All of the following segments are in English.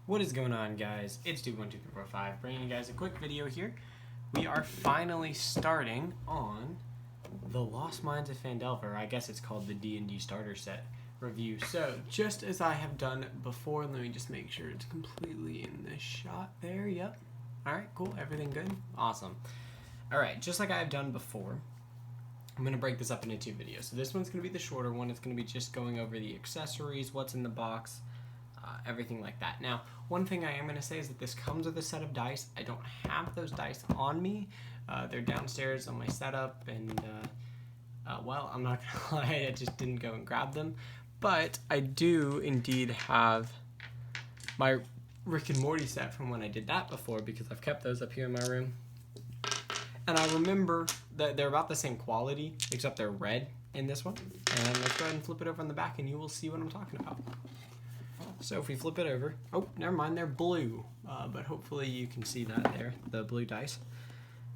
What is going on, guys? It's Dude12345 bringing you guys a quick video here. We are finally starting on the Lost Mines of Phandelver. I guess it's called the D&D Starter Set review. So, just as I have done before, let me just make sure it's completely in the shot there. Yep. Alright, cool. Everything good? Awesome. Alright, just like I have done before, I'm going to break this up into two videos. So this one's going to be the shorter one. It's going to be just going over the accessories, what's in the box, everything like that. Now, one thing I am going to say is that this comes with a set of dice. I don't have those dice on me. They're downstairs on my setup, and, well, I'm not going to lie, I just didn't go and grab them. But I do indeed have my Rick and Morty set from when I did that before, because I've kept those up here in my room. And I remember that they're about the same quality, except they're red in this one. And let's go ahead and flip it over on the back, and you will see what I'm talking about. So if we flip it over, oh, never mind, they're blue. But hopefully you can see that there, the blue dice.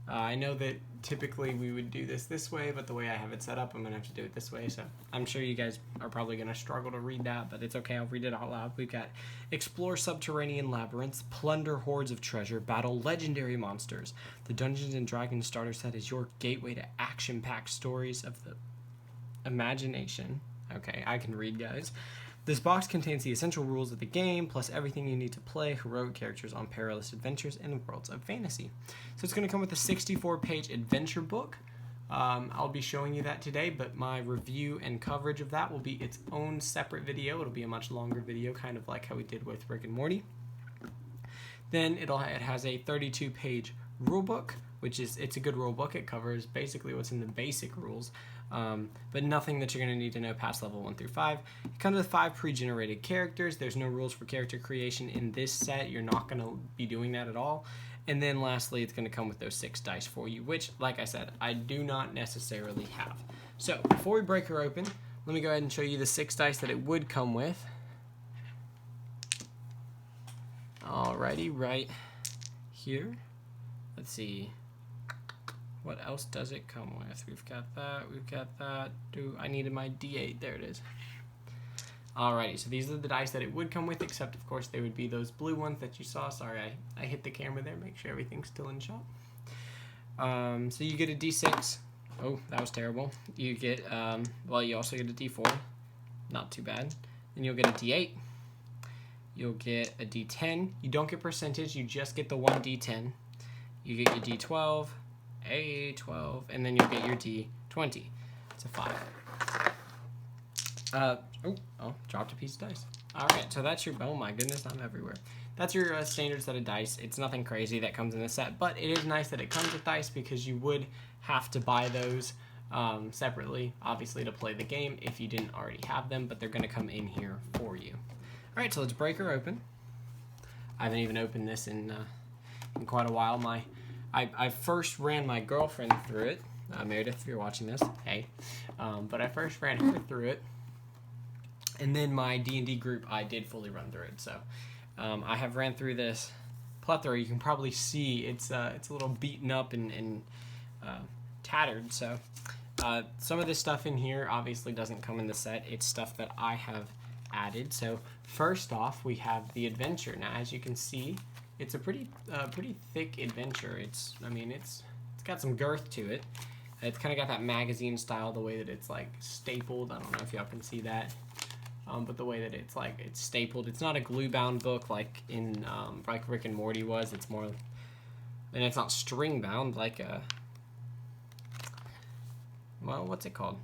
I know that typically we would do this way, but the way I have it set up, I'm going to have to do it this way. So I'm sure you guys are probably going to struggle to read that, but it's okay, I'll read it out loud. We've got explore subterranean labyrinths, plunder hordes of treasure, battle legendary monsters. The Dungeons & Dragons starter set is your gateway to action-packed stories of the imagination. Okay, I can read, guys. This box contains the essential rules of the game, plus everything you need to play heroic characters on perilous adventures in worlds of fantasy. So it's going to come with a 64-page adventure book. I'll be showing you that today, but my review and coverage of that will be its own separate video. It'll be a much longer video, kind of like how we did with Rick and Morty. Then it has a 32-page rule book, which is, it's a good rule book. It covers basically what's in the basic rules, but nothing that you're going to need to know past level 1 through 5. It comes with 5 pre-generated characters. There's no rules for character creation in this set. You're not going to be doing that at all. And then lastly, it's going to come with those 6 dice for you, which, like I said, I do not necessarily have. So before we break her open, let me go ahead and show you the 6 dice that it would come with. Alrighty, right here. Let's see. What else does it come with? We've got that. I needed my D8. There it is. Alrighty, so these are the dice that it would come with, except, of course, they would be those blue ones that you saw. Sorry, I hit the camera there. Make sure everything's still in shot. So you get a D6. Oh, that was terrible. You get, well, you also get a D4. Not too bad. Then you'll get a D8. You'll get a D10. You don't get percentage. You just get the one D10. You get your D12. A12, and then you'll get your D20. It's a 5. Dropped a piece of dice. Alright, so that's your, oh my goodness, I'm everywhere. That's your standard set of dice. It's nothing crazy that comes in the set, but it is nice that it comes with dice, because you would have to buy those separately, obviously, to play the game if you didn't already have them, but they're going to come in here for you. Alright, so let's break her open. I haven't even opened this in quite a while. I first ran my girlfriend through it. Meredith, if you're watching this, hey. But I first ran her through it. And then my D&D group, I did fully run through it. So I have ran through this plethora. You can probably see it's a little beaten up and tattered. So some of this stuff in here obviously doesn't come in the set. It's stuff that I have added. So first off, we have the adventure. Now, as you can see, it's a pretty thick adventure. It's got some girth to it. It's kind of got that magazine style, the way that it's like stapled. I don't know if y'all can see that, but the way that it's stapled. It's not a glue bound book like in like Rick and Morty was. It's more, and it's not string bound like a, well, what's it called?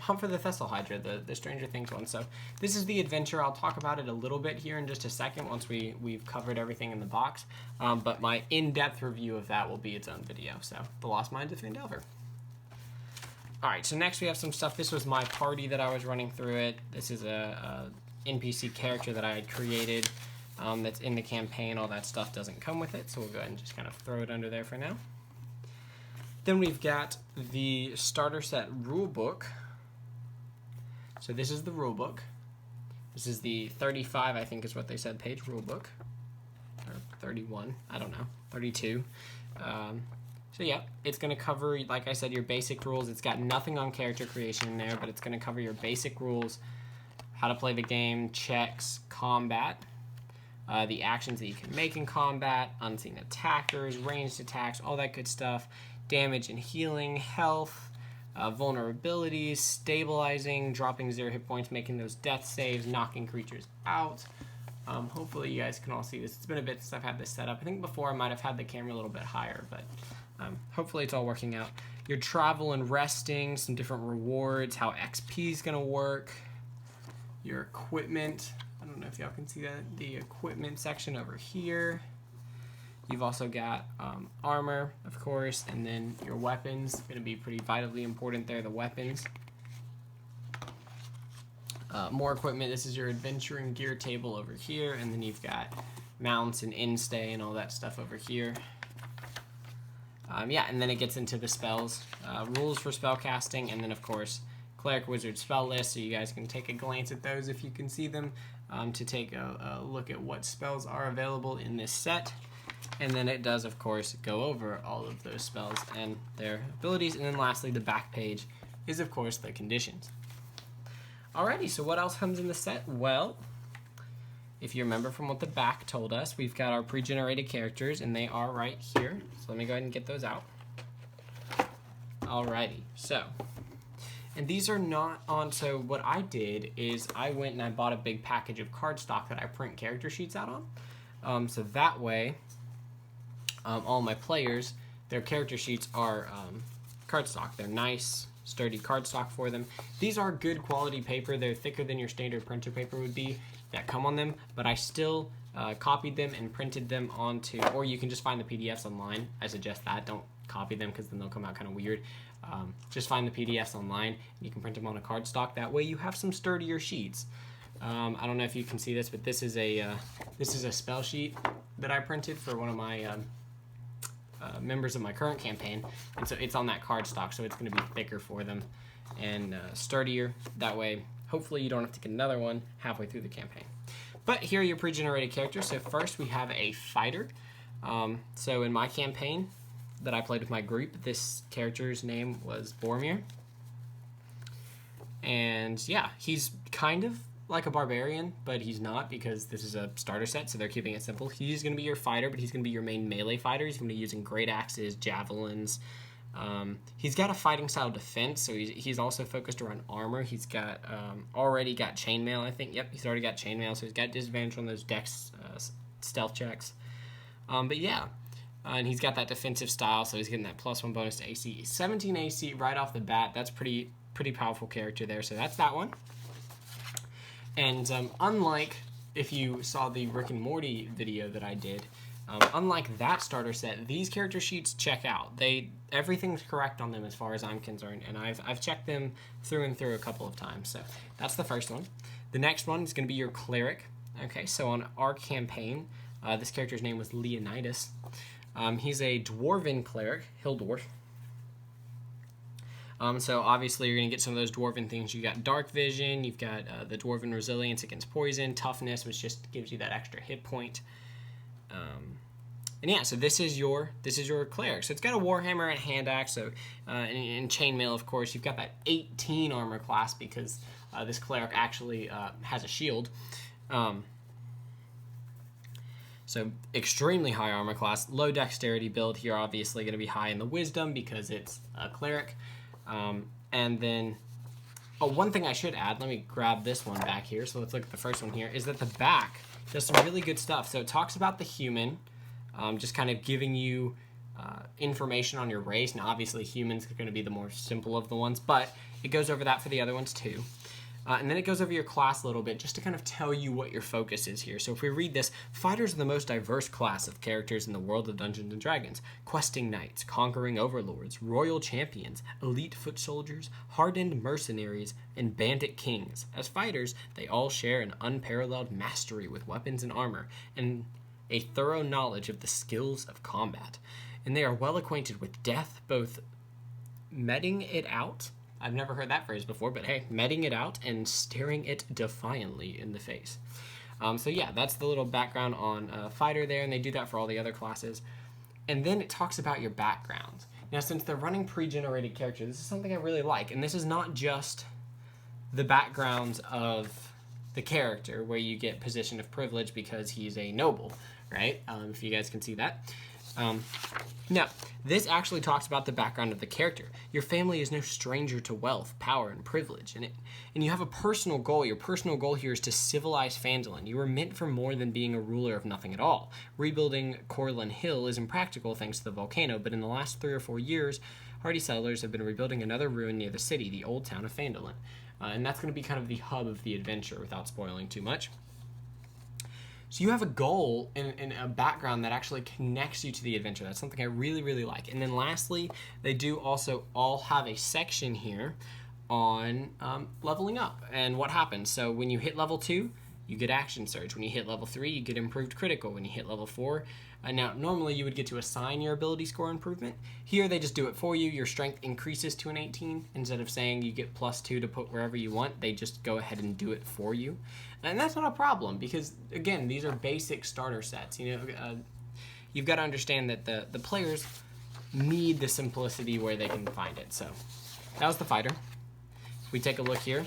Hunt for the Thessal Hydra, the Stranger Things one. So this is the adventure. I'll talk about it a little bit here in just a second once we've covered everything in the box. But my in-depth review of that will be its own video. So the Lost Mines of Phandelver. Alright, so next we have some stuff. This was my party that I was running through it. This is a NPC character that I had created that's in the campaign. All that stuff doesn't come with it, so we'll go ahead and just kind of throw it under there for now. Then we've got the starter set rule book. So this is the rule book. This is the 35, I think is what they said, page rule book. Or 31, I don't know, 32. So yeah, it's going to cover, like I said, your basic rules. It's got nothing on character creation in there, but it's going to cover your basic rules, how to play the game, checks, combat. the actions that you can make in combat, unseen attackers, ranged attacks, all that good stuff, damage and healing, health, vulnerabilities, stabilizing, dropping 0 hit points, making those death saves, knocking creatures out. Hopefully you guys can all see this. It's been a bit since I've had this set up. I think before I might have had the camera a little bit higher, but hopefully it's all working out. Your travel and resting, some different rewards, how XP is going to work, your equipment. I don't know if y'all can see that. The equipment section over here. You've also got armor, of course, and then your weapons. Going to be pretty vitally important there, the weapons. More equipment. This is your adventuring gear table over here, and then you've got mounts and instay and all that stuff over here. Yeah, and then it gets into the spells, rules for spell casting, and then of course cleric wizard spell list, so you guys can take a glance at those if you can see them, to take a look at what spells are available in this set. And then it does of course go over all of those spells and their abilities, and then lastly the back page is of course the conditions. Alrighty, so what else comes in the set? Well, if you remember from what the back told us, we've got our pre-generated characters, and they are right here. So let me go ahead and get those out. Alrighty, so, and these are not on, so what I did is I went and I bought a big package of cardstock that I print character sheets out on. So that way, all my players, their character sheets are cardstock. They're nice, sturdy cardstock for them. These are good quality paper. They're thicker than your standard printer paper would be that come on them, but I still copied them and printed them onto, or you can just find the PDFs online. I suggest that. Don't copy them because then they'll come out kind of weird. Just find the PDFs online, and you can print them on a cardstock. That way you have some sturdier sheets. I don't know if you can see this, but this is a spell sheet that I printed for one of my members of my current campaign, and so it's on that cardstock, so it's going to be thicker for them and sturdier. That way, hopefully you don't have to get another one halfway through the campaign. But here are your pre-generated characters. So first we have a fighter. So in my campaign that I played with my group, this character's name was Boromir. And yeah, he's kind of like a barbarian, but he's not, because this is a starter set, so they're keeping it simple. He's going to be your fighter, but he's going to be your main melee fighter. He's going to be using great axes, javelins. He's got a fighting style defense, so he's also focused around armor. He's got already got chainmail, I think. Yep, he's already got chainmail, so he's got disadvantage on those dex stealth checks. But yeah, and he's got that defensive style, so he's getting that +1 bonus to AC. 17 AC right off the bat. That's pretty powerful character there. So that's that one. And unlike if you saw the Rick and Morty video that I did, unlike that starter set, these character sheets check out. Everything's correct on them as far as I'm concerned, and I've checked them through and through a couple of times. So that's the first one. The next one is going to be your cleric. Okay, so on our campaign, this character's name was Leonidas. He's a dwarven cleric, Hildorf. So obviously you're going to get some of those dwarven things. You got dark vision, you've got the dwarven resilience against poison, toughness, which just gives you that extra hit point. And yeah, so this is your cleric. So it's got a warhammer and hand axe, so and chainmail, of course. You've got that 18 armor class because this cleric actually has a shield. So extremely high armor class, low dexterity build here. Obviously going to be high in the wisdom because it's a cleric. And then, one thing I should add, let me grab this one back here. So let's look at the first one here, is that the back does some really good stuff. So it talks about the human, just kind of giving you information on your race. Now, obviously, humans are going to be the more simple of the ones, but it goes over that for the other ones too. And then it goes over your class a little bit just to kind of tell you what your focus is here. So if we read this, fighters are the most diverse class of characters in the world of Dungeons & Dragons. Questing knights, conquering overlords, royal champions, elite foot soldiers, hardened mercenaries, and bandit kings. As fighters, they all share an unparalleled mastery with weapons and armor, and a thorough knowledge of the skills of combat. And they are well acquainted with death, both meting it out. I've never heard that phrase before, but hey, meting it out and staring it defiantly in the face. So yeah, that's the little background on fighter there, and they do that for all the other classes. And then it talks about your backgrounds. Now, since they're running pre-generated characters, this is something I really like, and this is not just the backgrounds of the character, where you get position of privilege because he's a noble, right? If you guys can see that. Now, this actually talks about the background of the character. Your family is no stranger to wealth, power, and privilege, and you have a personal goal. Your personal goal here is to civilize Phandalin. You were meant for more than being a ruler of nothing at all. Rebuilding Corlin Hill is impractical thanks to the volcano, but in the last 3 or 4 years, hardy settlers have been rebuilding another ruin near the city, the old town of Phandalin. And that's going to be kind of the hub of the adventure without spoiling too much. So you have a goal and a background that actually connects you to the adventure. That's something I really, really like. And then lastly, they do also all have a section here on leveling up and what happens. So when you hit level 2, you get action surge. When you hit level 3, you get improved critical. When you hit level 4, now normally you would get to assign your ability score improvement. Here they just do it for you. Your strength increases to an 18. Instead of saying you get +2 to put wherever you want, they just go ahead and do it for you. And that's not a problem because, again, these are basic starter sets. You know, you've got to understand that the players need the simplicity where they can find it. So that was the fighter. If we take a look here,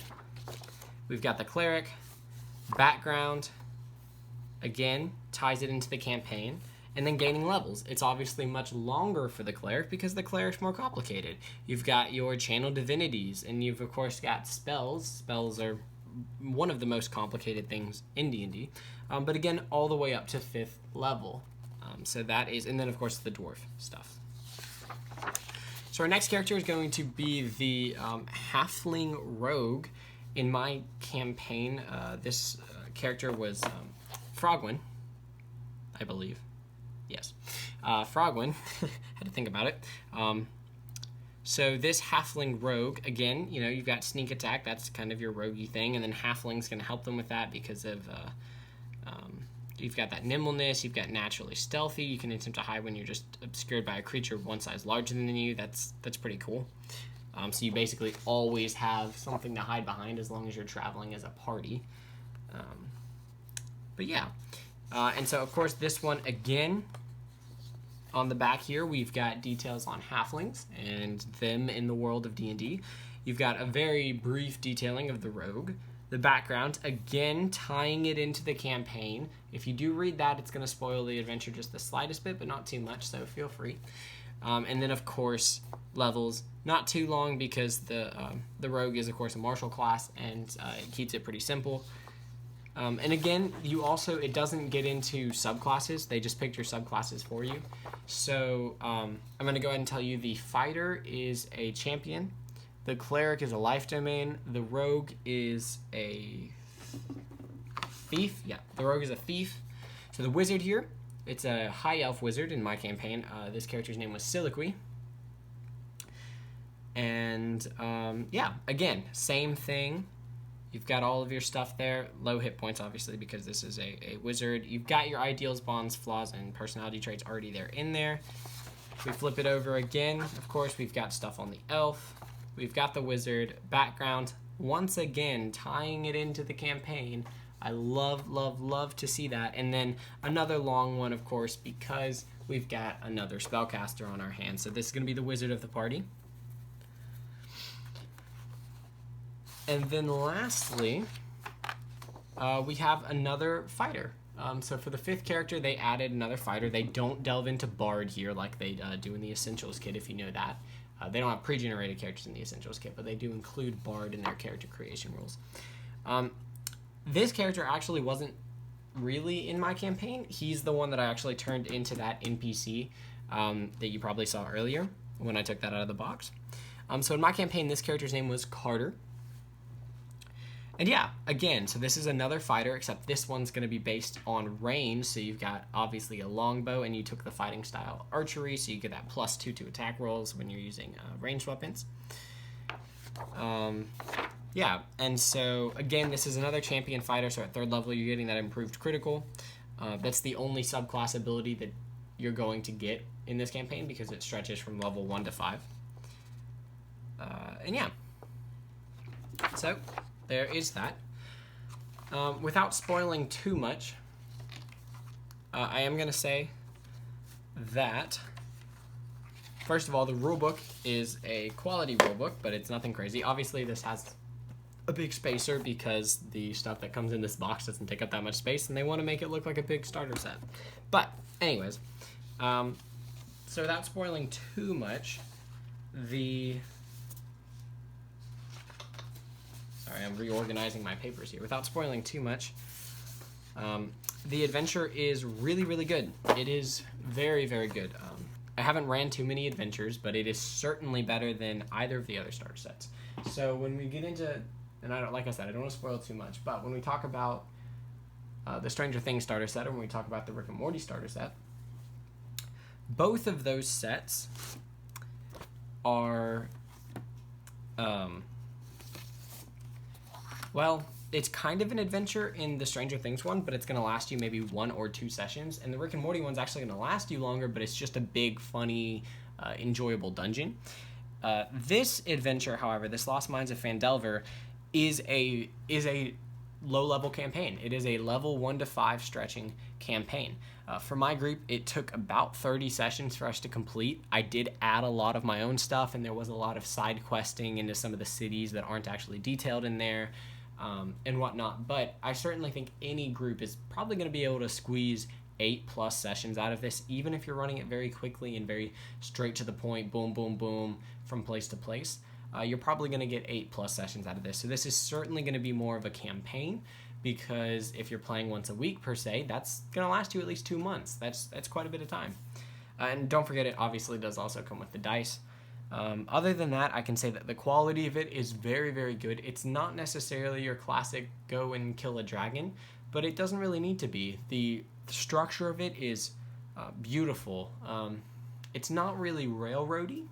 we've got the cleric, background, again, ties it into the campaign, and then gaining levels. It's obviously much longer for the cleric because the cleric's more complicated. You've got your channel divinities, and you've, of course, got spells. Spells are one of the most complicated things in D&D, but again, all the way up to 5th level. So that is, and then of course the dwarf stuff. So our next character is going to be the halfling rogue. In my campaign, this character was Frogwin, I believe. Yes, Frogwin. Had to think about it. So this halfling rogue, again, you know, you've got sneak attack. That's kind of your roguey thing. And then halfling's going to help them with that because of, you've got that nimbleness. You've got naturally stealthy. You can attempt to hide when you're just obscured by a creature one size larger than you. That's pretty cool. So you basically always have something to hide behind as long as you're traveling as a party. But yeah. And so, of course, this one, again, on the back here, we've got details on halflings and them in the world of D&D. You've got a very brief detailing of the rogue. The background, again, tying it into the campaign. If you do read that, it's going to spoil the adventure just the slightest bit, but not too much, so feel free. And then, of course, levels. Not too long because the rogue is, of course, a martial class, and it keeps it pretty simple. And again, you also, it doesn't get into subclasses. They just picked your subclasses for you. So I'm going to go ahead and tell you the fighter is a champion. The cleric is a life domain. The rogue is a thief. Yeah, the rogue is a thief. So the wizard here, it's a high elf wizard in my campaign. This character's name was Soliloquy. And yeah, again, same thing. You've got all of your stuff there. Low hit points, obviously, because this is a wizard. You've got your ideals, bonds, flaws, and personality traits already there in there. If we flip it over again, of course, we've got stuff on the elf. We've got the wizard background. Once again, tying it into the campaign. I love, love, love to see that. And then another long one, of course, because we've got another spellcaster on our hands. So this is going to be the wizard of the party. And then lastly, we have another fighter. So for the 5th character, they added another fighter. They don't delve into Bard here like they do in the Essentials kit, if you know that. They don't have pre-generated characters in the Essentials kit, but they do include Bard in their character creation rules. This character actually wasn't really in my campaign. He's the one that I actually turned into that NPC that you probably saw earlier when I took that out of the box. So in my campaign, this character's name was Carter. And yeah, again, so this is another fighter, except this one's going to be based on range. So you've got, obviously, a longbow, and you took the fighting style archery, so you get that +2 to attack rolls when you're using ranged weapons. Yeah, and so, again, this is another champion fighter, so at 3rd level, you're getting that improved critical. That's the only subclass ability that you're going to get in this campaign, because it stretches from level 1 to 5. And yeah. So there is that. Without spoiling too much, I am going to say that, first of all, the rulebook is a quality rulebook, but it's nothing crazy. Obviously, this has a big spacer because the stuff that comes in this box doesn't take up that much space, and they want to make it look like a big starter set. But anyways, so without spoiling too much, sorry, I'm reorganizing my papers here. Without spoiling too much, the adventure is really, really good. It is very, very good. I haven't ran too many adventures, but it is certainly better than either of the other starter sets. So when we get into, and like I said, I don't want to spoil too much, but when we talk about the Stranger Things starter set, or when we talk about the Rick and Morty starter set, both of those sets are, well, it's kind of an adventure in the Stranger Things one, but it's going to last you maybe 1 or 2 sessions. And the Rick and Morty one's actually going to last you longer, but it's just a big, funny, enjoyable dungeon. This adventure, however, this Lost Mines of Phandelver, is a low-level campaign. It is a level 1 to 5 stretching campaign. For my group, it took about 30 sessions for us to complete. I did add a lot of my own stuff, and there was a lot of side questing into some of the cities that aren't actually detailed in there. And whatnot, but I certainly think any group is probably going to be able to squeeze 8+ sessions out of this, even if you're running it very quickly and very straight to the point, boom, boom, boom, from place to place. You're probably going to get 8+ sessions out of this. So this is certainly going to be more of a campaign, because if you're playing once a week per se, that's going to last you at least 2 months. That's quite a bit of time. And don't forget, it obviously does also come with the dice. Other than that, I can say that the quality of it is very, very good. It's not necessarily your classic go and kill a dragon, but it doesn't really need to be. The structure of it is beautiful. It's not really railroady.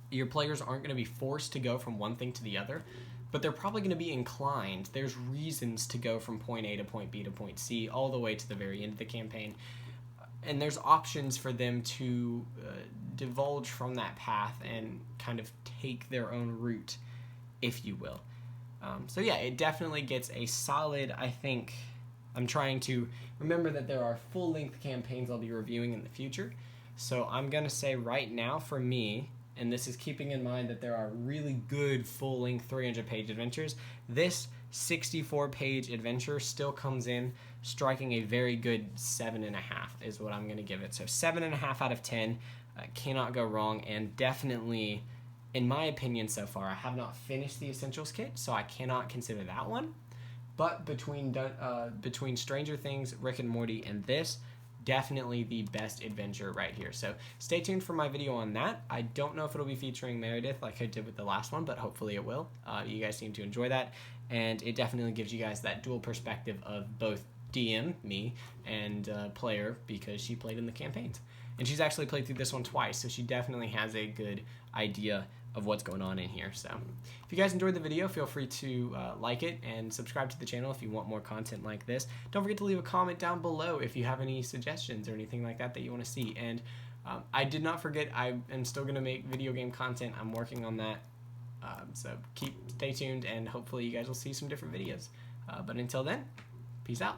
Your players aren't going to be forced to go from one thing to the other, but they're probably going to be inclined. There's reasons to go from point A to point B to point C all the way to the very end of the campaign. And there's options for them to divulge from that path and kind of take their own route, if you will. So yeah, it definitely gets a solid, I think. I'm trying to remember that there are full-length campaigns I'll be reviewing in the future. So I'm going to say right now for me, and this is keeping in mind that there are really good full-length 300-page adventures, this 64-page adventure still comes in striking a very good 7.5 is what I'm going to give it. So 7.5 out of 10, cannot go wrong, and definitely, in my opinion so far, I have not finished the Essentials kit, so I cannot consider that one. But between Stranger Things, Rick and Morty, and this, definitely the best adventure right here. So stay tuned for my video on that. I don't know if it'll be featuring Meredith like I did with the last one, but hopefully it will. You guys seem to enjoy that, and it definitely gives you guys that dual perspective of both DM, me, and player, because she played in the campaigns. And she's actually played through this one twice, so she definitely has a good idea of what's going on in here. So if you guys enjoyed the video, feel free to like it and subscribe to the channel if you want more content like this. Don't forget to leave a comment down below if you have any suggestions or anything like that you want to see. And I did not forget, I am still going to make video game content. I'm working on that. So stay tuned, and hopefully you guys will see some different videos. But until then, peace out.